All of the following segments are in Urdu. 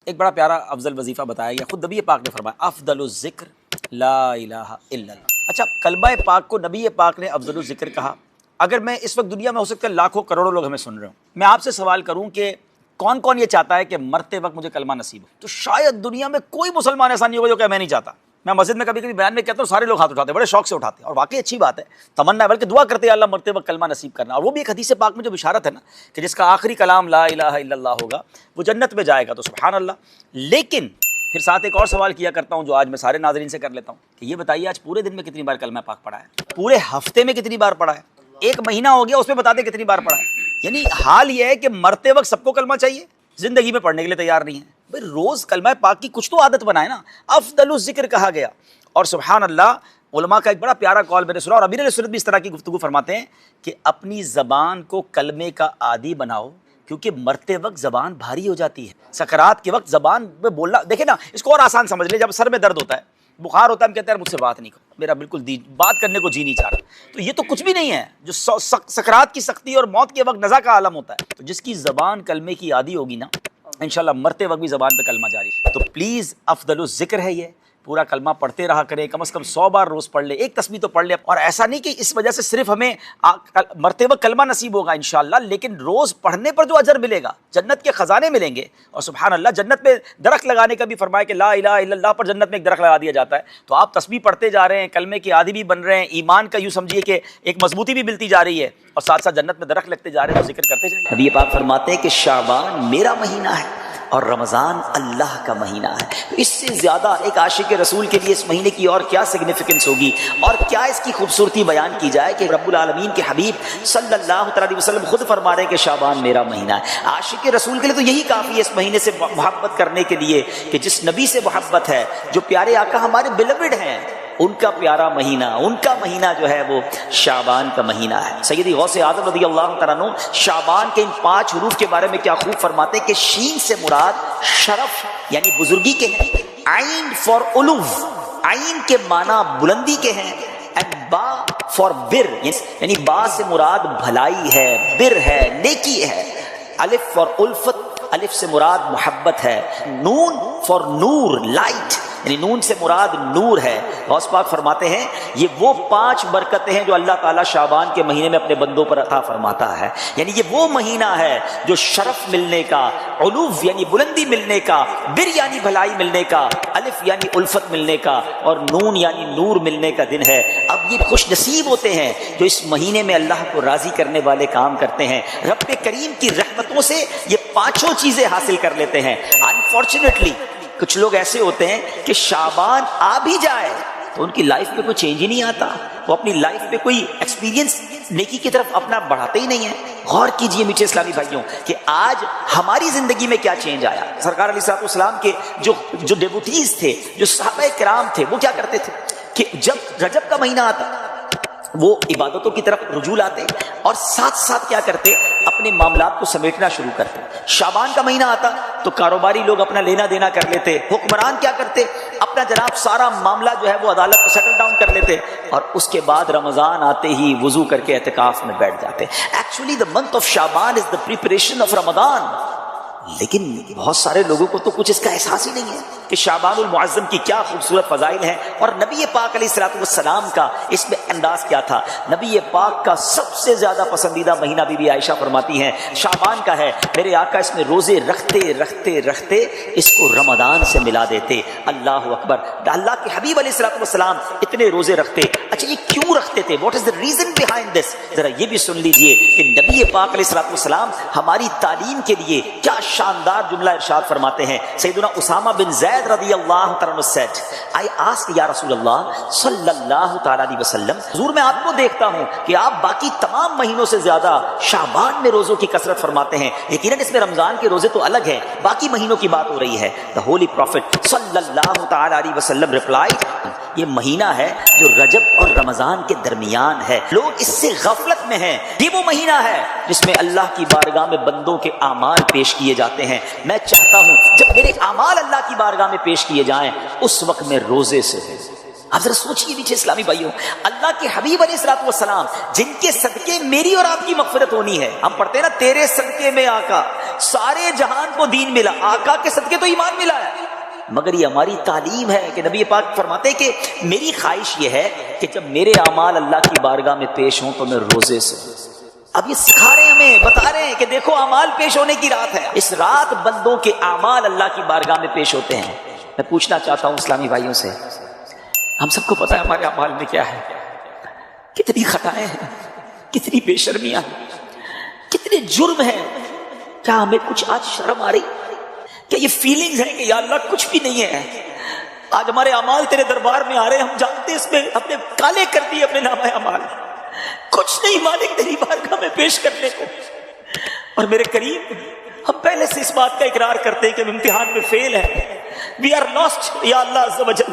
ایک بڑا پیارا افضل وظیفہ بتایا گیا، خود نبی پاک نے فرمایا افضل الذکر لا الہ الا اللہ۔ اچھا، کلمہ پاک کو نبی پاک نے افضل الذکر کہا۔ اگر میں اس وقت دنیا میں ہو سکتا ہے لاکھوں کروڑوں لوگ ہمیں سن رہے ہوں، میں آپ سے سوال کروں کہ کون کون یہ چاہتا ہے کہ مرتے وقت مجھے کلمہ نصیب ہو؟ تو شاید دنیا میں کوئی مسلمان ایسا نہیں ہوگا جو کہ میں نہیں چاہتا۔ میں مسجد میں کبھی کبھی بیان میں کہتا ہوں، سارے لوگ ہاتھ اٹھاتے ہیں، بڑے شوق سے اٹھاتے ہیں، اور واقعی اچھی بات ہے، تمنا ہے، بلکہ دعا کرتے ہیں اللہ مرتے وقت کلمہ نصیب کرنا۔ اور وہ بھی ایک حدیث پاک میں جو بشارت ہے نا کہ جس کا آخری کلام لا الہ الا اللہ ہوگا وہ جنت میں جائے گا، تو سبحان اللہ۔ لیکن پھر ساتھ ایک اور سوال کیا کرتا ہوں جو آج میں سارے ناظرین سے کر لیتا ہوں کہ یہ بتائیے آج پورے دن میں کتنی بار کلمہ پاک پڑھا ہے؟ پورے ہفتے میں کتنی بار پڑھا ہے؟ ایک مہینہ ہو گیا اس میں بتا دیں کتنی بار پڑھا ہے؟ یعنی حال یہ ہے کہ مرتے وقت سب کو کلمہ چاہیے، زندگی میں پڑھنے کے لیے تیار نہیں ہے۔ بھائی روز کلمہ پاک کی کچھ تو عادت بنائے نا، افضل الذکر کہا گیا۔ اور سبحان اللہ، علماء کا ایک بڑا پیارا کال میں نے سنا، اور امیر علیہ سنت بھی اس طرح کی گفتگو فرماتے ہیں کہ اپنی زبان کو کلمے کا عادی بناؤ، کیونکہ مرتے وقت زبان بھاری ہو جاتی ہے۔ سکرات کے وقت زبان میں بولنا، دیکھیں نا، اس کو اور آسان سمجھ لیں، جب سر میں درد ہوتا ہے، بخار ہوتا ہے، ہم کہتے ہیں مجھ سے بات نہیں کرو، میرا بالکل بات کرنے کو جی نہیں چاہ رہا، تو یہ تو کچھ بھی نہیں ہے جو سکرات کی سختی اور موت کے وقت نزا کا عالم ہوتا ہے۔ تو جس کی زبان کلمے کی عادی ہوگی نا، انشاءاللہ مرتے وقت بھی زبان پہ کلمہ جاری۔ تو پلیز افضل الذکر ہے یہ، پورا کلمہ پڑھتے رہا کریں، کم از کم 100 بار روز پڑھ لے، ایک تسبیح تو پڑھ لے۔ اور ایسا نہیں کہ اس وجہ سے صرف ہمیں مرتے وقت کلمہ نصیب ہوگا انشاءاللہ، لیکن روز پڑھنے پر جو اجر ملے گا، جنت کے خزانے ملیں گے۔ اور سبحان اللہ، جنت میں درخت لگانے کا بھی فرمایا کہ لا الہ الا اللہ پر جنت میں ایک درخت لگا دیا جاتا ہے۔ تو آپ تسبیح پڑھتے جا رہے ہیں، کلمے کے عادی بھی بن رہے ہیں، ایمان کا یوں سمجھیے کہ ایک مضبوطی بھی ملتی جا رہی ہے، اور ساتھ ساتھ جنت میں درخت لگتے جا رہے ہیں، تو ذکر کرتے جائیں۔ نبی پاک فرماتے ہیں کہ شعبان میرا مہینہ ہے اور رمضان اللہ کا مہینہ ہے۔ اس سے زیادہ ایک عاشق رسول کے لیے اس مہینے کی اور کیا سگنیفیکنس ہوگی، اور کیا اس کی خوبصورتی بیان کی جائے کہ رب العالمین کے حبیب صلی اللہ علیہ وسلم خود فرما رہے ہیں کہ شعبان میرا مہینہ ہے۔ عاشق رسول کے لیے تو یہی کافی ہے اس مہینے سے محبت کرنے کے لیے کہ جس نبی سے محبت ہے، جو پیارے آقا ہمارے بیلوڈ ہیں، ان کا پیارا مہینہ، ان کا مہینہ جو ہے وہ شعبان کا مہینہ ہے۔ سیدی غوث اعظم رضی اللہ تعالیٰ عنہ شعبان کے ان 5 حروف کے بارے میں کیا خوب فرماتے ہیں کہ شین سے مراد شرف یعنی بزرگی کے ہیں، عین فار علو، عین کے معنی بلندی کے ہیں، اینڈ با فار بر یعنی با سے مراد بھلائی ہے، بر ہے، نیکی ہے، الف فار الفت، الف سے مراد محبت ہے، نون فار نور، لائٹ یعنی نون سے مراد نور ہے۔ غوث پاک فرماتے ہیں یہ وہ 5 برکتیں ہیں جو اللہ تعالیٰ شعبان کے مہینے میں اپنے بندوں پر عطا فرماتا ہے۔ یعنی یہ وہ مہینہ ہے جو شرف ملنے کا، علو یعنی بلندی ملنے کا، بر یعنی بھلائی ملنے کا، الف یعنی الفت ملنے کا، اور نون یعنی نور ملنے کا دن ہے۔ اب یہ خوش نصیب ہوتے ہیں جو اس مہینے میں اللہ کو راضی کرنے والے کام کرتے ہیں، رب کریم کی رحمتوں سے یہ 5 چیزیں حاصل کر لیتے ہیں۔ انفارچونیٹلی کچھ لوگ ایسے ہوتے ہیں کہ شعبان آ بھی جائے تو ان کی لائف میں کوئی چینج ہی نہیں آتا، وہ اپنی لائف میں کوئی ایکسپیرینس نیکی کی طرف اپنا بڑھاتے ہی نہیں ہیں۔ غور کیجئے میٹھے اسلامی بھائیوں کہ آج ہماری زندگی میں کیا چینج آیا۔ سرکار علیہ الصلوۃ والسلام کے جو ڈیوٹیز تھے، جو صحابہ کرام تھے، وہ کیا کرتے تھے کہ جب رجب کا مہینہ آتا وہ عبادتوں کی طرف رجوع لاتے اور ساتھ ساتھ کیا کرتے، اپنے معاملات کو سمیٹنا شروع کرتے۔ شعبان کا مہینہ آتا تو کاروباری لوگ اپنا لینا دینا کر لیتے، حکمران کیا کرتے، اپنا جناب سارا معاملہ جو ہے وہ عدالت کو سیٹل ڈاؤن کر لیتے، اور اس کے بعد رمضان آتے ہی وضو کر کے اعتکاف میں بیٹھ جاتے۔ Actually the month of Shaban is the preparation of Ramadan, لیکن بہت سارے لوگوں کو تو کچھ اس کا احساس ہی نہیں ہے کہ شعبان المعظم کی کیا خوبصورت فضائل ہیں، اور نبی پاک علیہ الصلوۃ والسلام کا اس میں انداز کیا تھا۔ نبی پاک کا سب سے زیادہ پسندیدہ مہینہ بی بی عائشہ فرماتی ہیں شعبان کا ہے، میرے آقا اس میں روزے رکھتے رکھتے رکھتے اس کو رمضان سے ملا دیتے۔ اللہ اکبر، اللہ کے حبیب علیہ الصلوۃ والسلام اتنے روزے رکھتے، اچھا یہ کیوں رکھتے تھے، what is the reason behind this, ذرا یہ بھی سن لیجئے کہ نبی پاک علیہ الصلوۃ والسلام ہماری تعلیم کے لیے کیا شاندار جملہ ارشاد فرماتے ہیں۔ سیدنا اسامہ بن زید رضی اللہ تعالیٰ عنہ said, I asked یا رسول اللہ صلی اللہ تعالیٰ علیہ وسلم، حضور میں آپ کو دیکھتا ہوں کہ آپ باقی تمام مہینوں سے زیادہ شعبان میں روزوں کی کثرت فرماتے ہیں، یقیناً اس میں رمضان کے روزے تو الگ ہیں، باقی مہینوں کی بات ہو رہی ہے۔ The Holy Prophet صلی اللہ تعالیٰ علیہ وسلم replied، یہ مہینہ ہے جو رجب اور رمضان کے درمیان ہے، لوگ اس سے غفلت میں ہیں۔ یہ وہ مہینہ ہے جس میں اللہ کی بارگاہ میں بندوں کے اعمال پیش کیے جاتے ہیں۔ میں چاہتا ہوں جب میرے اعمال اللہ کی بارگاہ میں پیش کیے جائیں اس وقت میں روزے سے آپ ذرا سوچئے نیچے اسلامی بھائیوں، اللہ کے حبیب علیہ الصلوۃ والسلام جن کے صدقے میری اور آپ کی مغفرت ہونی ہے. ہم پڑھتے ہیں نا تیرے صدقے میں آقا سارے جہان کو دین ملا، آقا کے صدقے تو ایمان ملا ہے. مگر یہ ہماری تعلیم ہے کہ نبی پاک فرماتے ہیں کہ میری خواہش یہ ہے کہ جب میرے اعمال اللہ کی بارگاہ میں پیش ہوں تو میں روزے سے. اب یہ سکھا رہے ہیں ہمیں، بتا رہے ہیں کہ دیکھو اعمال پیش ہونے کی رات ہے، اس رات بندوں کے اعمال اللہ کی بارگاہ میں پیش ہوتے ہیں. میں پوچھنا چاہتا ہوں اسلامی بھائیوں سے، ہم سب کو پتہ ہے ہمارے اعمال میں کیا ہے، کتنی خطائیں ہیں، کتنی بے شرمیاں ہیں، کتنے جرم ہیں. کیا ہمیں کچھ آج شرم آ رہی؟ کیا یہ فیلنگز ہیں کہ یا اللہ کچھ بھی نہیں ہے؟ آج ہمارے اعمال تیرے دربار میں آ رہے ہیں، ہم جانتے ہیں اس میں اپنے کالے کر دیے اپنے نامہ اعمال، کچھ نہیں مالک تیری بارگاہ میں پیش کرنے کو. اور میرے قریب ہم پہلے سے اس بات کا اقرار کرتے ہیں کہ ہم امتحان میں فیل ہیں، وی آر لاسٹ یا اللہ عز و جل.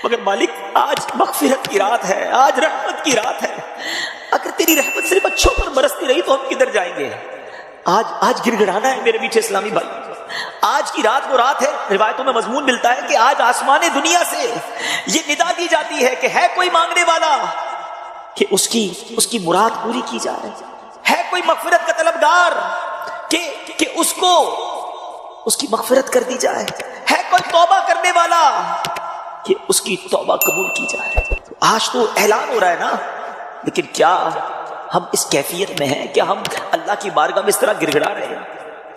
مگر مالک آج مغفرت کی رات ہے، آج رحمت کی رات ہے. اگر تیری رحمت صرف اچھوں پر برستی رہی تو ہم کدھر جائیں گے؟ آج گر گڑانا ہے میرے میٹھے اسلامی بھائی. آج کی رات وہ رات ہے، روایتوں میں مضمون ملتا ہے کہ آج آسمان دنیا سے یہ ندا دی جاتی ہے کہ ہے کوئی مانگنے والا کہ اس کی مراد پوری کی جائے، ہے کوئی مغفرت کا طلبگار کہ اس کو اس کی مغفرت کر دی جائے، ہے کوئی توبہ کرنے والا کہ اس کی توبہ قبول کی جائے. آج تو اعلان ہو رہا ہے نا، لیکن کیا ہم اس کیفیت میں ہیں کہ ہم اللہ کی بارگاہ میں اس طرح گر گڑا رہے ہیں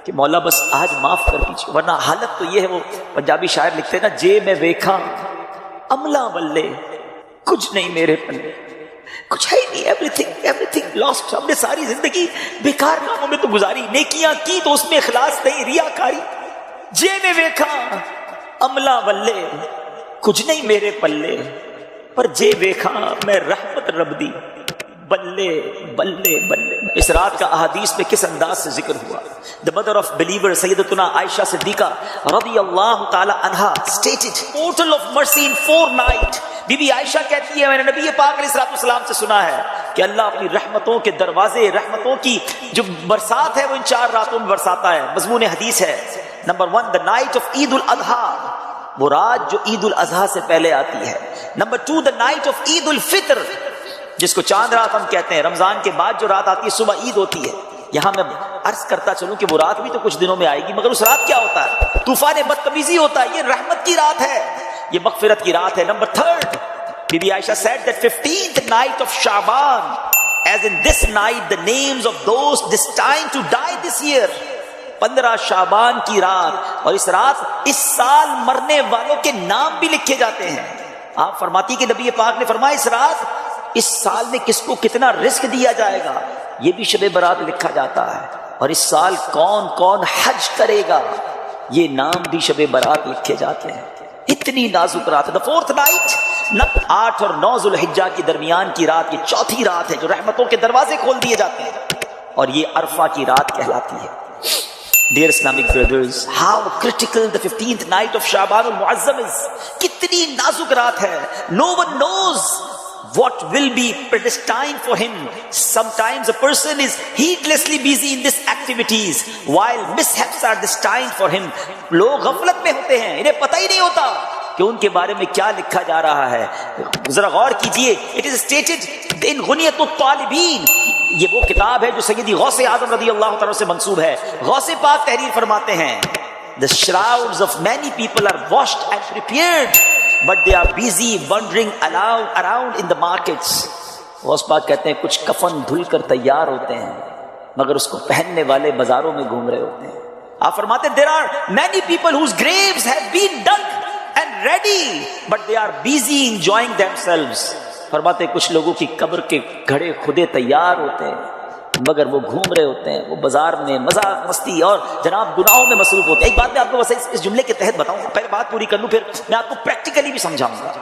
کہ مولا بس آج معاف کر دیجیے؟ ورنہ حالت تو یہ ہے، وہ پنجابی شاعر لکھتے ہیں نا، جے میں ویکھا عملہ بلے کچھ نہیں میرے پلے، کچھ ہے ہی نہیں، ایوری تھنگ لاسٹ. ہم نے ساری زندگی بیکار کاموں میں تو گزاری، نیکیاں کی تو اس میں اخلاص نہیں، ریاکاری. جے میں ویکھا عملہ بلے کچھ نہیں میرے پلے، پر جے ویکھا میں رحمت رب دی بلے بلے بلے. اس رات کا احادیث میں کس انداز سے ذکر ہوا. The mother of believer سیدتنا عائشہ صدیقہ رضی اللہ تعالی عنہا stated total of mercy in 4 nights. Be be Aisha کہتی ہے میں نے نبی پاک علیہ الصلوۃ والسلام سے سنا ہے کہ اللہ اپنی رحمتوں کے دروازے، رحمتوں کی جو برسات ہے وہ ان 4 راتوں میں برساتا ہے. مضمون حدیث ہے نمبر 1 the night of عید الاضحیٰ، وہ رات جو عید الاضحیٰ سے پہلے آتی ہے. نمبر 2 the night of عید الفطر، جس کو چاند رات ہم کہتے ہیں، رمضان کے بعد جو رات آتی ہے صبح عید ہوتی ہے. یہاں میں عرض کرتا چلوں کہ وہ رات بھی تو کچھ دنوں میں آئے گی، مگر اس رات کیا ہوتا ہے؟ طوفان بدتمیزی ہوتا ہے. یہ رحمت کی رات ہے، یہ مغفرت کی رات ہے. نمبر 3 بی be Ayesha said that 15th night of Shaban, as in this night the names of those destined to die this year. 15 شعبان کی رات، اور اس رات اس سال مرنے والوں کے نام بھی لکھے جاتے ہیں. آپ فرماتی کہ نبی پاک نے فرمایا اس رات اس سال میں کس کو کتنا رزق دیا جائے گا یہ بھی شب برات لکھا جاتا ہے، اور اس سال کون کون حج کرے گا یہ نام بھی شب برات لکھے جاتے ہیں. اتنی نازک رات ہے. 4th night 8 اور 9 ذوالحجہ کے درمیان کی رات، یہ 4تھی رات ہے جو رحمتوں کے دروازے کھول دیے جاتے ہیں، اور یہ عرفہ کی رات کہلاتی ہے. Dear Islamic brothers, how critical the 15th night of Shaban al-Mu'azzam is. کتنی نازک رات ہے. No one knows what will be predestined for him. Sometimes a person is heedlessly busy in these activities while mishaps are destined for him. لوگ غفلت میں ہوتے ہیں، انہیں پتہ ہی نہیں ہوتا کہ ان کے بارے میں کیا لکھا جا رہا ہے. ذرا غور کیجئے. It is stated in غنیۃ الطالبین، یہ وہ کتاب ہے جو سیدی غوث اعظم رضی اللہ تعالیٰ سے منسوب ہے. غوث پاک تحریر فرماتے ہیں The shrouds of many people are washed and prepared, but they are busy wandering around in the markets. Ghaus Pak کہتے ہیں کچھ کفن دھل کر تیار ہوتے ہیں مگر اس کو پہننے والے بازاروں میں گھوم رہے ہوتے ہیں. آپ فرماتے ہیں there are many people whose graves have been dug and ready, but they are busy enjoying themselves. فرماتے کچھ لوگوں کی قبر کے گھڑے خودے تیار ہوتے ہیں مگر وہ گھوم رہے ہوتے ہیں، وہ بازار میں مذاق مستی اور جناب گناہوں میں مصروف ہوتے ہیں. ایک بات میں آپ کو بس اس جملے کے تحت بتاؤں، پہلے بات پوری کر لوں پھر میں آپ کو پریکٹیکلی بھی سمجھاؤں گا.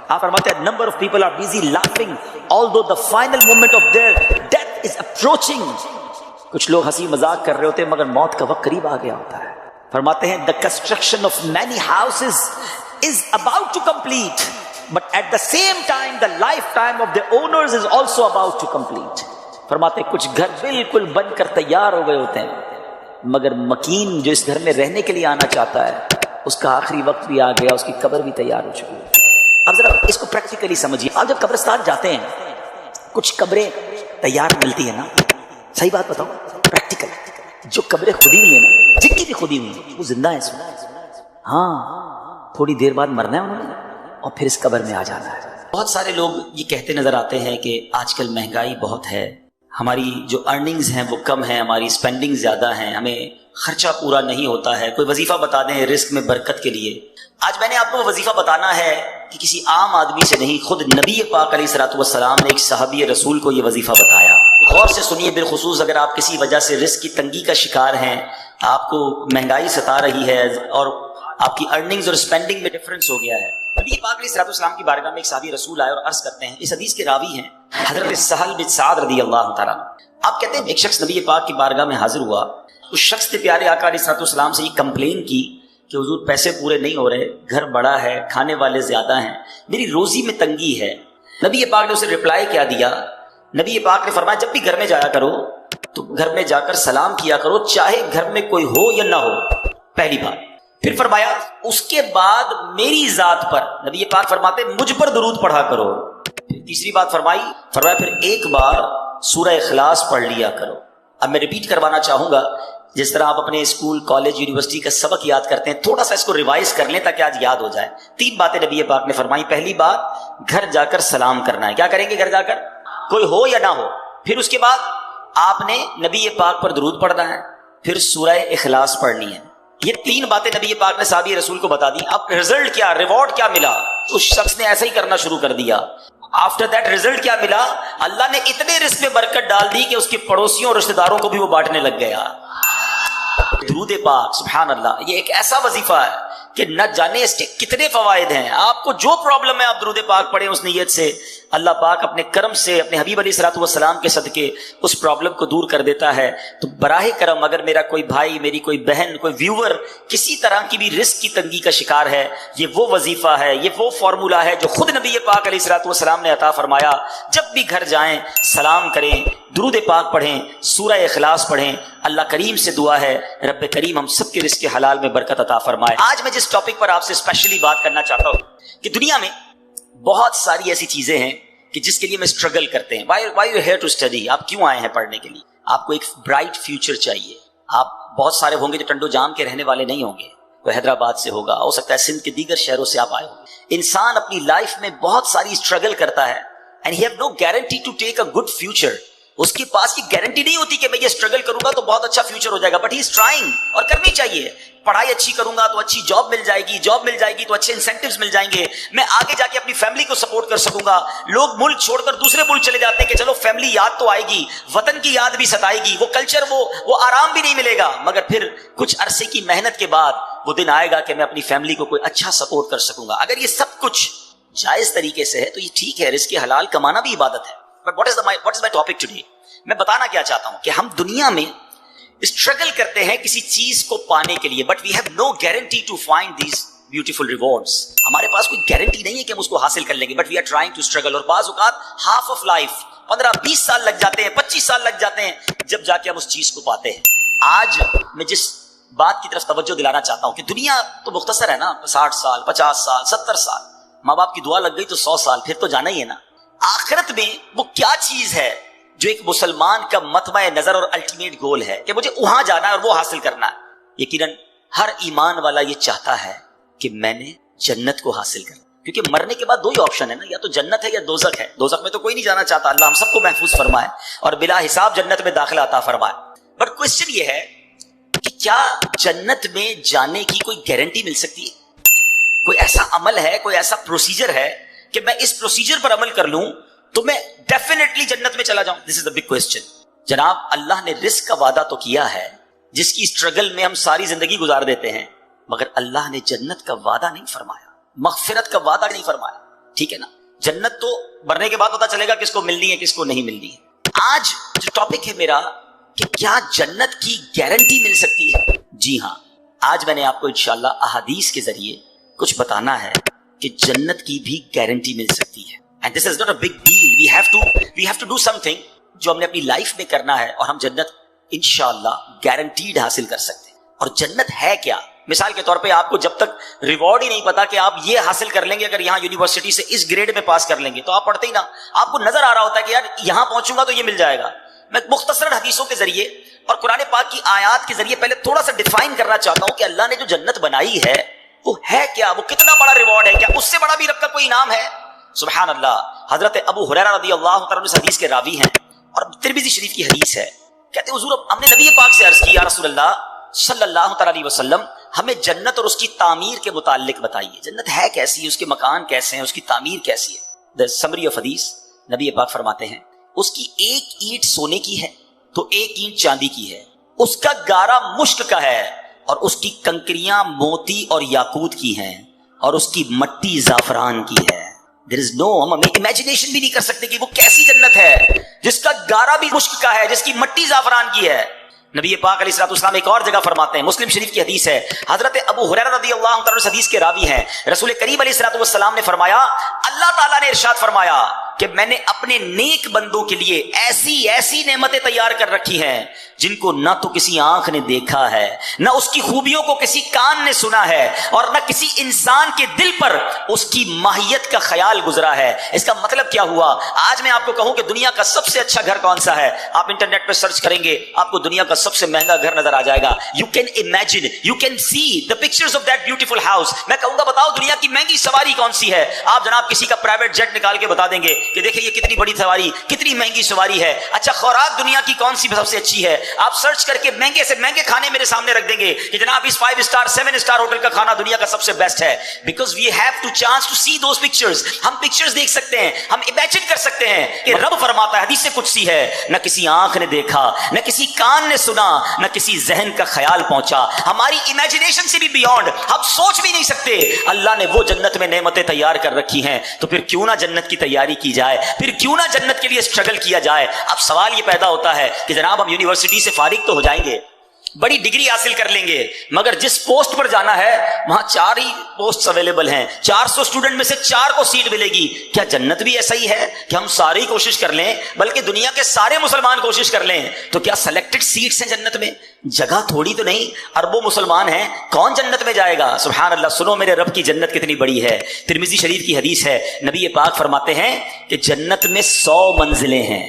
آپ فرماتے ہیں number of people are busy laughing although the final moment of their death is approaching. کچھ لوگ ہنسی مذاق کر رہے ہوتے ہیں مگر موت کا وقت قریب آ گیا ہوتا ہے. فرماتے ہیں the construction of many houses is about to complete, but at the same time the lifetime of the owners is also about to complete. فرماتے کچھ گھر بالکل بن کر تیار ہو گئے ہوتے ہیں مگر مکین جو اس گھر میں رہنے کے لیے آنا چاہتا ہے اس کا آخری وقت بھی آ گیا، اس کی قبر بھی تیار ہو چکی ہے. اب ذرا اس کو پریکٹیکلی سمجھیے. آپ جب قبرستان جاتے ہیں کچھ قبریں تیار ملتی ہیں نا, صحیح بات بتاؤ پریکٹیکل, جو قبریں کھودی ہوئی ہیں نا, جن کی بھی کھودی ہوئی ہیں وہ زندہ ہیں اس وقت. ہاں تھوڑی دیر بعد مرنا ہے انہوں نے اور پھر اس قبر میں آ جانا ہے. بہت سارے لوگ یہ کہتے نظر آتے ہیں کہ آج کل مہنگائی بہت ہے, ہماری جو ارننگز ہیں وہ کم ہیں, ہماری اسپینڈنگ زیادہ ہیں, ہمیں خرچہ پورا نہیں ہوتا ہے, کوئی وظیفہ بتا دیں رزق میں برکت کے لیے. آج میں نے آپ کو وظیفہ بتانا ہے کہ کسی عام آدمی سے نہیں, خود نبی پاک علیہ الصلوۃ والسلام نے ایک صحابی رسول کو یہ وظیفہ بتایا. غور سے سنیے, بالخصوص اگر آپ کسی وجہ سے رزق کی تنگی کا شکار ہیں, آپ کو مہنگائی ستا رہی ہے اور آپ کی ارننگز اور اسپینڈنگ میں ڈفرنس ہو گیا ہے. نبی پاک علیہ الصلوۃ والسلام کی بارگاہ میں ایک صحابی رسول آئے اور عرض کرتے ہیں, اس حدیث کے راوی ہیں حضرت سہل بن سعد رضی اللہ تعالیٰ. آپ کہتے ہیں ایک شخص نبی پاک کی بارگاہ میں حاضر ہوا, اس شخص نے پیارے آقا علیہ الصلوۃ والسلام سے یہ کمپلین کی کہ حضور پیسے پورے نہیں ہو رہے, گھر بڑا ہے, کھانے والے زیادہ ہیں, میری روزی میں تنگی ہے. نبی پاک نے اسے رپلائی کیا دیا, نبی پاک نے فرمایا جب بھی گھر میں جایا کرو تو گھر میں جا کر سلام کیا کرو, چاہے گھر میں کوئی ہو یا نہ ہو, پہلی بات. پھر فرمایا اس کے بعد میری ذات پر, نبی پاک فرماتے مجھ پر درود پڑھا کرو. پھر تیسری بات فرمایا پھر ایک بار سورہ اخلاص پڑھ لیا کرو. اب میں ریپیٹ کروانا چاہوں گا, جس طرح آپ اپنے اسکول کالج یونیورسٹی کا سبق یاد کرتے ہیں, تھوڑا سا اس کو ریوائز کر لیں تاکہ آج یاد ہو جائے. 3 باتیں نبی پاک نے فرمائی. پہلی بات گھر جا کر سلام کرنا ہے, کیا کریں گے گھر جا کر, کوئی ہو یا نہ ہو. پھر اس کے بعد آپ نے نبی پاک پر درود پڑھنا ہے, پھر سورہ اخلاص پڑھنی ہے. یہ 3 باتیں نبی پاک نے صحابی رسول کو بتا دی. اب رزلٹ کیا, ریوارڈ کیا ملا, اس شخص نے ایسا ہی کرنا شروع کر دیا. آفٹر دیٹ رزلٹ کیا ملا, اللہ نے اتنے رزق میں برکت ڈال دی کہ اس کے پڑوسیوں اور رشتہ داروں کو بھی وہ بانٹنے لگ گیا. درود پاک سبحان اللہ, یہ ایک ایسا وظیفہ ہے کہ نہ جانے اس کے کتنے فوائد ہیں. آپ کو جو پرابلم ہے آپ درود پاک پڑھیں اس نیت سے, اللہ پاک اپنے کرم سے اپنے حبیب علیہ الصلوۃ والسلام کے صدقے اس پرابلم کو دور کر دیتا ہے. تو براہ کرم اگر میرا کوئی بھائی, میری کوئی بہن, کوئی ویور کسی طرح کی بھی رزق کی تنگی کا شکار ہے, یہ وہ وظیفہ ہے, یہ وہ فارمولا ہے جو خود نبی پاک علیہ الصلوۃ والسلام نے عطا فرمایا. جب بھی گھر جائیں سلام کریں, درود پاک پڑھیں, سورہ اخلاص پڑھیں. اللہ کریم سے دعا ہے رب کریم ہم سب کے رزق حلال میں برکت عطا فرمائے. آج میں جس ٹاپک پر آپ سے اسپیشلی بات کرنا چاہتا ہوں کہ دنیا میں بہت ساری ایسی چیزیں ہیں کہ جس کے لیے میں اسٹرگل کرتے ہیں. Why you here to study, آپ کیوں آئے ہیں پڑھنے کے لیے؟ آپ کو ایک برائٹ فیوچر چاہیے. آپ بہت سارے ہوں گے جو ٹنڈو جام کے رہنے والے نہیں ہوں گے, کوئی حیدرآباد سے ہوگا, ہو سکتا ہے سندھ کے دیگر شہروں سے آپ آئے ہوں گے. انسان اپنی لائف میں بہت ساری اسٹرگل کرتا ہے and he have no guarantee to take a good future. اس کے پاس یہ گارنٹی نہیں ہوتی کہ میں یہ اسٹرگل کروں گا تو بہت اچھا فیوچر ہو جائے گا, بٹ ہی از ٹرائنگ, اور کرنی چاہیے. پڑھائی اچھی کروں گا تو اچھی جاب مل جائے گی, جاب مل جائے گی تو اچھے انسینٹیوز مل جائیں گے, میں آگے جا کے اپنی فیملی کو سپورٹ کر سکوں گا. لوگ ملک چھوڑ کر دوسرے ملک چلے جاتے ہیں کہ چلو فیملی یاد تو آئے گی, وطن کی یاد بھی ستائے گی, وہ کلچر وہ آرام بھی نہیں ملے گا, مگر پھر کچھ عرصے کی محنت کے بعد وہ دن آئے گا کہ میں اپنی فیملی کو کوئی اچھا سپورٹ کر سکوں گا. اگر یہ سب کچھ جائز طریقے سے ہے تو یہ ٹھیک ہے, رزق حلال کمانا بھی عبادت ہے. But what is my topic today, میں بتانا کیا چاہتا ہوں کہ ہم دنیا میں اسٹرگل کرتے ہیں کسی چیز کو پانے کے لیے, but we have no guarantee to find these beautiful rewards. ہمارے پاس کوئی گارنٹی نہیں ہے کہ ہم اس کو حاصل کر لیں گے, but we are trying to struggle. اور بعض اوقات ہاف آف لائف 15-20 سال لگ جاتے ہیں, 25 سال لگ جاتے ہیں جب جا کے ہم اس چیز کو پاتے ہیں. آج میں جس بات کی طرف توجہ دلانا چاہتا ہوں کہ دنیا تو مختصر ہے نا, 60 سال 50 سال 70 سال, ماں باپ کی دعا لگ گئی تو 100 سال, پھر تو جانا ہی ہے نا. آخرت میں وہ کیا چیز ہے جو ایک مسلمان کا مطمع نظر اور الٹیمیٹ گول ہے کہ مجھے وہاں جانا ہے اور وہ حاصل کرنا ہے؟ یقیناً ہر ایمان والا یہ چاہتا ہے کہ میں نے جنت کو حاصل کرنا, کیونکہ مرنے کے بعد 2 ہی آپشن ہے نا, یا تو جنت ہے یا دوزخ ہے. دوزخ میں تو کوئی نہیں جانا چاہتا, اللہ ہم سب کو محفوظ فرمائے اور بلا حساب جنت میں داخلہ عطا فرمائے. بٹ کوشچن یہ ہے کہ کیا جنت میں جانے کی کوئی گارنٹی مل سکتی ہے؟ کوئی ایسا عمل ہے, کوئی ایسا پروسیجر ہے کہ میں اس پروسیجر پر عمل کر لوں تو میں ڈیفینیٹلی جنت میں چلا جاؤں؟ دس از دا بگ کوسچن. جناب اللہ نے رزق کا وعدہ تو کیا ہے جس کی اسٹرگل میں ہم ساری زندگی گزار دیتے ہیں, مگر اللہ نے جنت کا وعدہ نہیں فرمایا, مغفرت کا وعدہ نہیں فرمایا. ٹھیک ہے نا, جنت تو مرنے کے بعد پتا چلے گا کس کو ملنی ہے کس کو نہیں ملنی ہے. آج جو ٹاپک ہے میرا کہ کیا جنت کی گارنٹی مل سکتی ہے, جی ہاں, آج میں نے آپ کو انشاءاللہ احادیث کے ذریعے کچھ بتانا ہے کہ جنت کی بھی گارنٹی مل سکتی ہے. And this is not a big deal. We have to do something جو ہم نے اپنی لائف میں کرنا ہے اور ہم جنت انشاءاللہ گارنٹیڈ حاصل کر سکتے ہیں. اور جنت ہے کیا, مثال کے طور پہ آپ کو جب تک ریوارڈ ہی نہیں پتا کہ آپ یہ حاصل کر لیں گے اگر یہاں یونیورسٹی سے اس گریڈ میں پاس کر لیں گے، تو آپ پڑھتے ہی نہ، آپ کو نظر آ رہا ہوتا ہے کہ یار یہاں پہنچوں گا تو یہ مل جائے گا۔ میں مختصر حدیثوں کے ذریعے اور قرآن پاک کی آیات کے ذریعے پہلے تھوڑا سا ڈیفائن کرنا چاہتا ہوں کہ اللہ نے جو جنت بنائی ہے وہ ہے کیا، وہ کتنا بڑا ریوارڈ ہے، کیا اس سے بڑا بھی رب کا کوئی انعام ہے؟ سبحان اللہ۔ حضرت ابو ہریرہ رضی اللہ تعالیٰ عنہ اس حدیث کے راوی ہیں اور ترمذی شریف کی حدیث ہے، کہتے ہیں حضور ہم نے نبی پاک سے عرض کی یا رسول اللہ صلی اللہ تعالیٰ علیہ وسلم ہمیں جنت اور اس کی تعمیر کے متعلق بتائیے، جنت ہے کیسی، اس کے مکان کیسے ہیں، اس کی تعمیر کیسی ہے؟ دا سمری آف حدیث، نبی پاک فرماتے ہیں اس کی ایک اینٹ سونے کی ہے تو ایک اینٹ چاندی کی ہے، اس کا گارا مشک کا ہے اور اس کی کنکریاں موتی اور یاقوت کی ہیں اور اس کی مٹی زعفران کی ہے۔ There is no، ہم امیجنیشن بھی نہیں کر سکتے کہ وہ کیسی جنت ہے جس کا گارا بھی مشک کا ہے، جس کی مٹی زعفران کی ہے۔ نبی پاک علیہ الصلوۃ والسلام ایک اور جگہ فرماتے ہیں، مسلم شریف کی حدیث ہے، حضرت ابو ہریرہ رضی اللہ تعالیٰ عنہ حدیث کے راوی ہیں، رسول کریم علیہ الصلوۃ والسلام نے فرمایا اللہ تعالیٰ نے ارشاد فرمایا کہ میں نے اپنے نیک بندوں کے لیے ایسی ایسی نعمتیں تیار کر رکھی ہیں جن کو نہ تو کسی آنکھ نے دیکھا ہے، نہ اس کی خوبیوں کو کسی کان نے سنا ہے، اور نہ کسی انسان کے دل پر اس کی ماہیت کا خیال گزرا ہے۔ اس کا مطلب کیا ہوا؟ آج میں آپ کو کہوں کہ دنیا کا سب سے اچھا گھر کون سا ہے، آپ انٹرنیٹ پہ سرچ کریں گے آپ کو دنیا کا سب سے مہنگا گھر نظر آ جائے گا۔ You can imagine, you can see the pictures of that beautiful house. میں کہوں گا بتاؤ دنیا کی مہنگی سواری کون سی ہے، آپ جناب کسی کا پرائیویٹ جیٹ نکال کے بتا دیں گے کہ دیکھیں یہ کتنی بڑی سواری، کتنی مہنگی سواری ہے۔ اچھا خوراک دنیا کی کون سی سب سے اچھی ہے، آپ سرچ کر کے مہنگے سے مہنگے کھانے میرے سامنے رکھ دیں گے کہ جناب اس 5 اسٹار 7 اسٹار ہوٹل کا کھانا دنیا کا سب سے بیسٹ ہے، because we have to chance to see those pictures. ہم پکچرز دیکھ سکتے ہیں، ہم امیجن کر سکتے ہیں کہ رب فرماتا ہے، حدیث قدسی ہے، نہ کسی آنکھ نے دیکھا، نہ کسی کان نے سنا، نہ کسی ذہن کا خیال پہنچا، ہماری امیجنیشن سے بھی بیونڈ، ہم سوچ بھی نہیں سکتے۔ اللہ نے وہ جنت میں نعمتیں تیار کر رکھی ہیں، تو پھر کیوں نہ جنت کی تیاری کی جائے، پھر کیوں نہ جنت کے لیے اسٹرگل کیا جائے۔ اب سوال یہ پیدا ہوتا ہے کہ جناب ہم یونیورسٹی سے فارغ تو ہو جائیں گے، بڑی ڈگری حاصل کر لیں گے، مگر جس پوسٹ پر جانا ہے وہاں 4 ہی پوسٹ اویلیبل ہیں، 400 اسٹوڈنٹ میں سے 4 کو سیٹ ملے گی۔ کیا جنت بھی ایسا ہی ہے کہ ہم سارے ہی کوشش کر لیں، بلکہ دنیا کے سارے مسلمان کوشش کر لیں، تو کیا سلیکٹڈ سیٹس ہیں جنت میں؟ جگہ تھوڑی تو نہیں، اربوں مسلمان ہیں، کون جنت میں جائے گا؟ سبحان اللہ۔ سنو میرے رب کی جنت کتنی بڑی ہے۔ ترمذی شریف کی حدیث ہے، نبی پاک فرماتے ہیں کہ جنت میں 100 منزلیں ہیں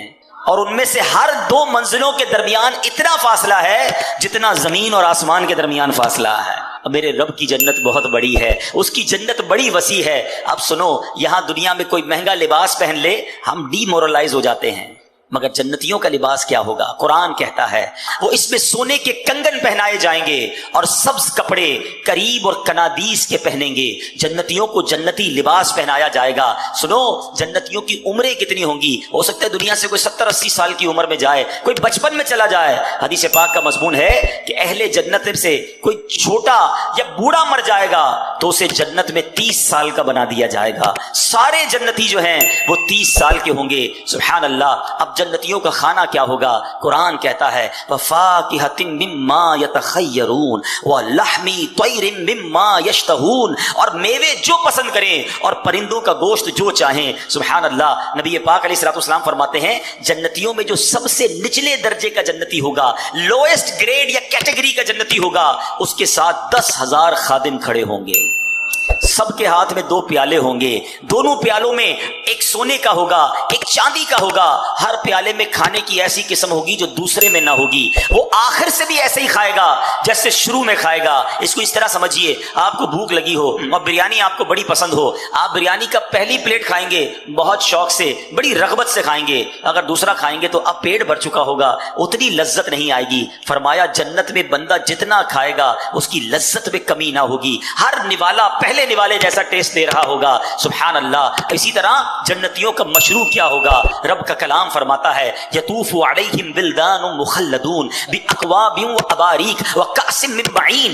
اور ان میں سے ہر 2 منزلوں کے درمیان اتنا فاصلہ ہے جتنا زمین اور آسمان کے درمیان فاصلہ ہے۔ اب میرے رب کی جنت بہت بڑی ہے، اس کی جنت بڑی وسیع ہے۔ اب سنو، یہاں دنیا میں کوئی مہنگا لباس پہن لے ہم ڈی مورلائز ہو جاتے ہیں، مگر جنتیوں کا لباس کیا ہوگا؟ قرآن کہتا ہے وہ اس میں سونے کے کنگن پہنائے جائیں گے اور سبز کپڑے قریب اور کنادیس کے پہنیں گے، جنتیوں کو جنتی لباس پہنایا جائے گا۔ سنو، جنتیوں کی عمریں کتنی ہوں گی؟ ہو سکتا ہے دنیا سے کوئی 70-80 سال کی عمر میں جائے، کوئی بچپن میں چلا جائے۔ حدیث پاک کا مضمون ہے کہ اہل جنت سے کوئی چھوٹا یا بوڑھا مر جائے گا تو اسے جنت میں 30 سال کا بنا دیا جائے گا۔ سارے جنتی جو ہیں وہ 30 سال کے ہوں گے۔ سبحان اللہ۔ اب جنتیوں کا کھانا کیا ہوگا؟ قرآن کہتا ہے وَفَاكِهَةٍ مِّمَّا يَتَخَيَّرُونَ وَلَحْمِ طَيْرٍ مِّمَّا يَشْتَهُونَ، اور میوے جو پسند کریں اور پرندوں کا گوشت جو چاہیں۔ سبحان اللہ۔ نبی پاک علیہ الصلوۃ والسلام فرماتے ہیں جنتیوں میں جو سب سے نچلے درجے کا جنتی ہوگا، لوئسٹ گریڈ یا کیٹیگری کا جنتی ہوگا، اس کے ساتھ 10,000 خادم کھڑے ہوں گے، سب کے ہاتھ میں 2 پیالے ہوں گے، دونوں پیالوں میں ایک سونے کا ہوگا ایک چاندی کا ہوگا، ہر پیالے میں کھانے کی ایسی قسم ہوگی جو دوسرے میں نہ ہوگی، وہ آخر سے بھی ایسے ہی کھائے گا جیسے شروع میں کھائے گا۔ اس کو اس طرح سمجھیے، آپ کو بھوک لگی ہو اور بریانی آپ کو بڑی پسند ہو، آپ بریانی کا پہلی پلیٹ کھائیں گے بہت شوق سے، بڑی رغبت سے کھائیں گے، اگر دوسرا کھائیں گے تو اب پیٹ بھر چکا ہوگا، اتنی لذت نہیں آئے گی۔ فرمایا جنت میں بندہ جتنا کھائے گا اس کی لذت میں کمی نہ ہوگی، ہر نوالا پہلے نوالے جیسا ٹیسٹ دے رہا ہوگا۔ سبحان اللہ۔ اسی طرح جنتیوں کا مشروب کیا ہوگا؟ رب کا کلام فرماتا ہے یطوف علیہم ولدان مخلدون باکواب واباریک وکأس من معین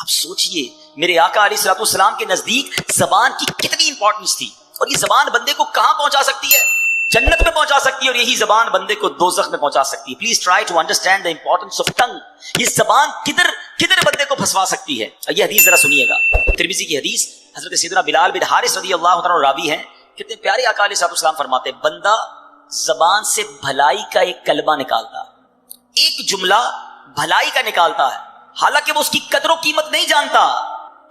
آپ سوچئے میرے آقا علیہ الصلوۃ والسلام کے نزدیک زبان کی کتنی امپورٹنس تھی، اور یہ زبان بندے کو کہاں پہنچا سکتی ہے؟ جنت میں پہنچا سکتی ہے، اور یہی زبان بندے کو دوزخ میں پہنچا سکتی ہے. Please try to understand the importance of tongue. یہ زبان کدھر بندے کو پھنسوا سکتی ہے. یہ حدیث ذرا سنیے گا، ترمذی کی حدیث، حضرت سیدنا بلال بن حارث رضی اللہ عنہ راوی ہیں. کتنے پیارے آقا علیہ الصلوۃ والسلام فرماتے ہیں، بندہ زبان سے بھلائی کا ایک کلمہ نکالتا، ایک جملہ بھلائی کا نکالتا ہے، حالانکہ وہ اس کی قدر و قیمت نہیں جانتا،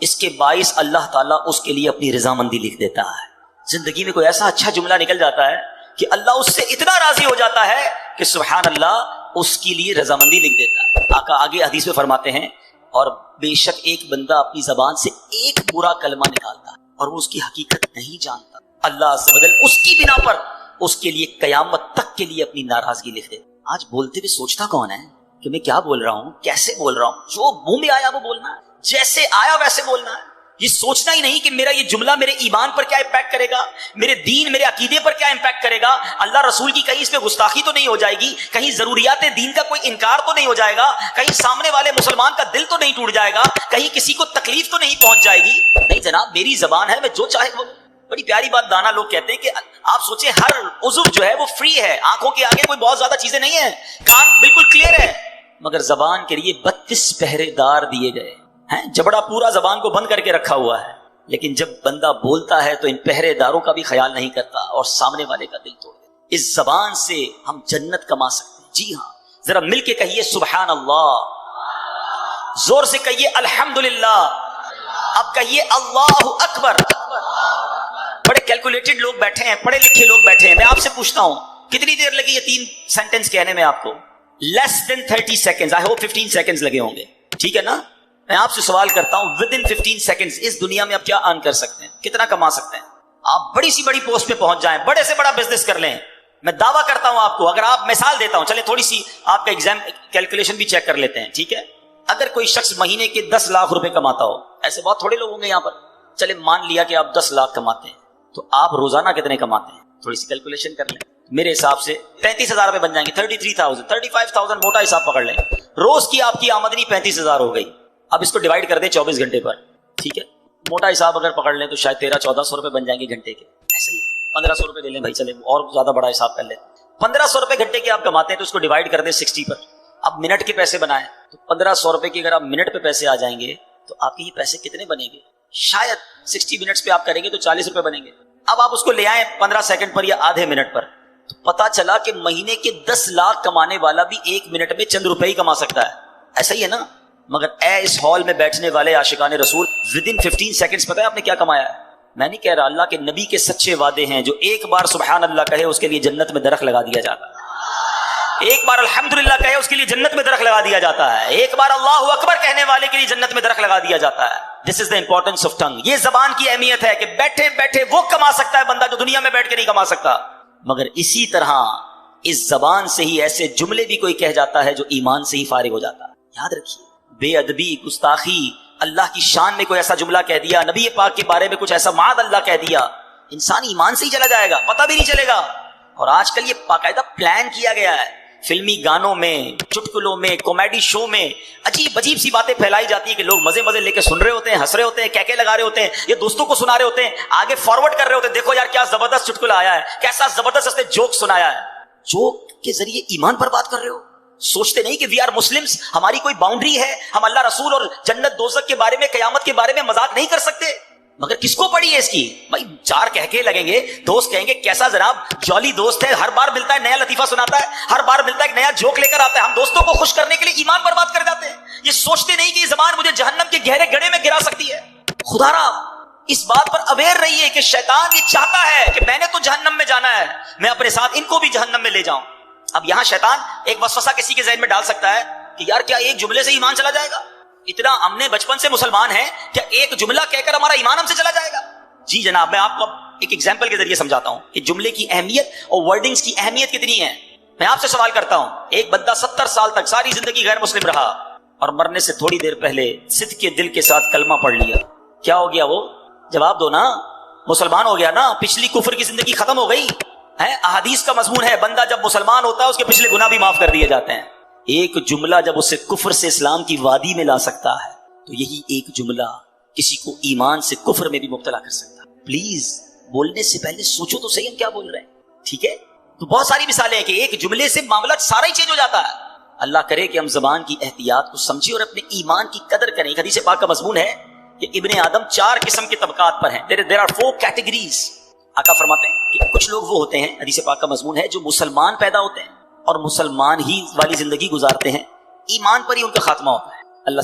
اس کے باعث اللہ تعالیٰ اس کے لیے اپنی رضامندی لکھ دیتا ہے. زندگی میں کوئی ایسا اچھا جملہ نکل جاتا ہے کہ اللہ اس سے اتنا راضی ہو جاتا ہے کہ سبحان اللہ اس کے لیے رضامندی لکھ دیتا ہے. آقا آگے حدیث میں فرماتے ہیں، اور بے شک ایک بندہ اپنی زبان سے ایک برا کلمہ نکالتا ہے اور وہ اس کی حقیقت نہیں جانتا، اللہ عز و جل اس کی بنا پر اس کے لیے قیامت تک کے لیے اپنی ناراضگی لکھ دے. آج بولتے ہوئے سوچتا کون ہے کہ میں کیا بول رہا ہوں، کیسے بول رہا ہوں؟ جو منہ میں آیا وہ بولنا ہے، جیسے آیا ویسے بولنا ہے. یہ سوچنا ہی نہیں کہ میرا یہ جملہ میرے ایمان پر کیا امپیکٹ کرے گا، میرے دین میرے عقیدے پر کیا امپیکٹ کرے گا، اللہ رسول کی کہیں اس پہ گستاخی تو نہیں ہو جائے گی، کہیں ضروریات دین کا کوئی انکار تو نہیں ہو جائے گا، کہیں سامنے والے مسلمان کا دل تو نہیں ٹوٹ جائے گا، کہیں کسی کو تکلیف تو نہیں پہنچ جائے گی. نہیں جناب، میری زبان ہے، میں جو چاہے بولوں. بڑی پیاری بات دانا لوگ کہتے ہیں کہ آپ سوچیں ہر عضو جو ہے وہ فری ہے، آنکھوں کے آگے کوئی بہت زیادہ چیزیں نہیں ہیں، کان بالکل کلیئر ہے، مگر زبان کے لیے 32 پہرے دار دیے گئے ہیں. جبڑا پورا زبان کو بند کر کے رکھا ہوا ہے، لیکن جب بندہ بولتا ہے تو ان پہرے داروں کا بھی خیال نہیں کرتا اور سامنے والے کا دل توڑ دیتا. اس زبان سے ہم جنت کما سکتے ہیں. جی ہاں، ذرا مل کے کہیے سبحان اللہ، زور سے کہیے الحمدللہ، اب کہیے اللہ اکبر. بڑے کیلکولیٹڈ لوگ بیٹھے ہیں، پڑھے لکھے لوگ بیٹھے ہیں. میں آپ سے پوچھتا ہوں کتنی دیر لگی یہ 3 سینٹنس کہنے میں آپ کو؟ لیس دین 30 سیکنڈز. آئی ہوپ 15 سیکنڈز لگے ہوں گے. ٹھیک ہے نا؟ میں آپ سے سوال کرتا ہوں ود ان 15 سیکنڈز اس دنیا میں آپ کیا ارن کر سکتے ہیں، کتنا کما سکتے ہیں؟ آپ بڑی سی بڑی پوسٹ پہ پہنچ جائیں، بڑے سے بڑا بزنس کر لیں. میں دعویٰ کرتا ہوں آپ کو، اگر آپ مثال دیتا ہوں، چلیں تھوڑی سی آپ کا ایگزام کیلکولیشن بھی چیک کر لیتے ہیں. ٹھیک ہے، اگر کوئی شخص مہینے کے 10 لاکھ روپے کماتا ہو، ایسے بہت تھوڑے لوگ ہوں گے یہاں پر، چلے مان لیا کہ آپ 10 لاکھ کماتے ہیں، تو آپ روزانہ کتنے کماتے ہیں؟ تھوڑی سی کیلکولیشن کر لیں. میرے حساب سے 33,000 روپے بن جائیں گے. 33,000 35,000 موٹا حساب پکڑ لیں. روز کی آپ کی آمدنی 35,000 ہو گئی. اب اس کو ڈیوائڈ کر دیں 24 گھنٹے پر. ٹھیک ہے، موٹا حساب اگر پکڑ لیں تو شاید 1300-1400 روپے بن جائیں گے گھنٹے کے. ایسے ہی 1500 روپے لے لیں بھائی، چلے اور زیادہ بڑا حساب کر لیں. 1500 روپے گھنٹے کے آپ کماتے ہیں تو اس کو ڈیوائڈ کر دیں 60 پر. اب منٹ کے پیسے بنائیں تو 1500 روپے کی اگر آپ منٹ پہ پیسے آ جائیں گے تو آپ کے یہ پیسے کتنے بنیں گے؟ شاید 60 منٹس پہ آپ کریں گے تو 40 روپے بنیں گے. اب آپ اس کو لے آئیں 15 سیکنڈ پر یا آدھے منٹ پر، تو پتا چلا کہ مہینے کے 10 لاکھ کمانے والا بھی 1 منٹ میں چند روپے ہی کما سکتا ہے. ایسا ہی ہے نا؟ مگر اے اس ہال میں بیٹھنے والے عاشقان رسول، ود ان 15 سیکنڈز پتہ ہے آپ نے کیا کمایا ہے؟ میں نہیں کہہ رہا، اللہ کے نبی کے سچے وعدے ہیں، جو ایک بار سبحان اللہ کہے اس کے لیے جنت میں درخت لگا دیا جاتا ہے، ایک بار الحمدللہ کہے اس کے لیے جنت میں درخت لگا دیا جاتا ہے، ایک بار اللہ اکبر کہنے والے کے لیے جنت میں درخت لگا دیا جاتا ہے. دس از دا امپورٹنس آف ٹنگ. یہ زبان کی اہمیت ہے کہ بیٹھے بیٹھے وہ کما سکتا ہے بندہ جو دنیا میں بیٹھ کے نہیں کما سکتا. مگر اسی طرح اس زبان سے ہی ایسے جملے بھی کوئی کہہ جاتا ہے جو ایمان سے ہی فارغ ہو جاتا ہے. یاد رکھیے، بے ادبی، گستاخی، اللہ کی شان میں کوئی ایسا جملہ کہہ دیا، نبی پاک کے بارے میں کچھ ایسا معاذ اللہ کہہ دیا، انسان ایمان سے ہی چلا جائے گا، پتہ بھی نہیں چلے گا. اور آج کل یہ باقاعدہ پلان کیا گیا ہے، فلمی گانوں میں، چٹکلوں میں، کامیڈی شو میں عجیب عجیب سی باتیں پھیلائی جاتی ہیں کہ لوگ مزے مزے لے کے سن رہے ہوتے ہیں، ہنس رہے ہوتے ہیں، کہکے لگا رہے ہوتے ہیں، یہ دوستوں کو سنا رہے ہوتے ہیں، آگے فارورڈ کر رہے ہوتے ہیں، دیکھو یار کیا زبردست چٹکلا آیا ہے، کیسا زبردست اس نے جوک سنایا ہے. جوک کے ذریعے ایمان پر بات کر رہے ہو. سوچتے نہیں کہ وی آر مسلمز، ہماری کوئی باؤنڈری ہے، ہم اللہ رسول اور جنت دوزخ کے بارے میں، قیامت کے بارے میں مذاق نہیں کر سکتے. مگر کس کو پڑی ہے اس کی؟ بھائی 4 کہکے لگیں گے، دوست کہیں گے کیسا جناب جولی دوست ہے، ہر بار ملتا ہے نیا لطیفہ سناتا ہے، ہر بار ملتا ہے ایک نیا جوک لے کر آتا ہے. ہم دوستوں کو خوش کرنے کے لیے ایمان پر بات کر جاتے ہیں. یہ سوچتے نہیں کہ یہ زبان مجھے جہنم کے گہرے گڑھے میں گرا سکتی ہے. خدا را اس بات پر اویئر رہیے کہ شیطان یہ چاہتا ہے کہ میں نے تو جہنم میں جانا ہے، میں اپنے ساتھ ان کو بھی جہنم میں لے جاؤں. اب یہاں شیطان ایک وسوسہ کسی کے ذہن میں ڈال سکتا ہے کہ یار کیا ایک جملے سے ایمان چلا جائے گا؟ اتنا ہم نے بچپن سے مسلمان ہیں، کیا ایک جملہ کہہ کر ہمارا ایمان ہم سے چلا جائے گا؟ جی جناب، میں آپ کو ایک ایگزامپل کے ذریعے سمجھاتا ہوں کہ جملے کی اہمیت اور ورڈنگز کی اہمیت کتنی ہے. میں آپ سے سوال کرتا ہوں، ایک بندہ 70 سال تک ساری زندگی غیر مسلم رہا اور مرنے سے تھوڑی دیر پہلے صدق کے دل کے ساتھ کلمہ پڑھ لیا، کیا ہو گیا وہ؟ جواب دو نا. مسلمان ہو گیا نا، پچھلی کفر کی زندگی ختم ہو گئی ہے. احادیث کا مضمون ہے بندہ جب مسلمان ہوتا ہے اس کے پچھلے گناہ بھی معاف کر دیے جاتے ہیں. ایک جملہ جب اسے کفر سے اسلام کی وادی میں لا سکتا ہے تو یہی ایک جملہ کسی کو ایمان سے کفر میں بھی مبتلا کر سکتا ہے. پلیز بولنے سے پہلے سوچو تو صحیح ہم کیا بول رہے ہیں. ٹھیک ہے, تو بہت ساری مثالیں ہیں کہ ایک جملے سے معاملہ سارا ہی چینج ہو جاتا ہے. اللہ کرے کہ ہم زبان کی احتیاط کو سمجھیں اور اپنے ایمان کی قدر کریں. ایک حدیث پاک کا مضمون ہے کہ ابن آدم 4 قسم کے طبقات پر ہیں. there are 4 categories. آقا فرماتے ہیں کہ کچھ لوگ وہ ہوتے ہیں, حدیث پاک کا مضمون ہے, جو مسلمان پیدا ہوتے ہیں اور مسلمان ہی والی زندگی گزارتے ہیں, ایمان پر ہی ان کا خاتمہ ہوتا ہے.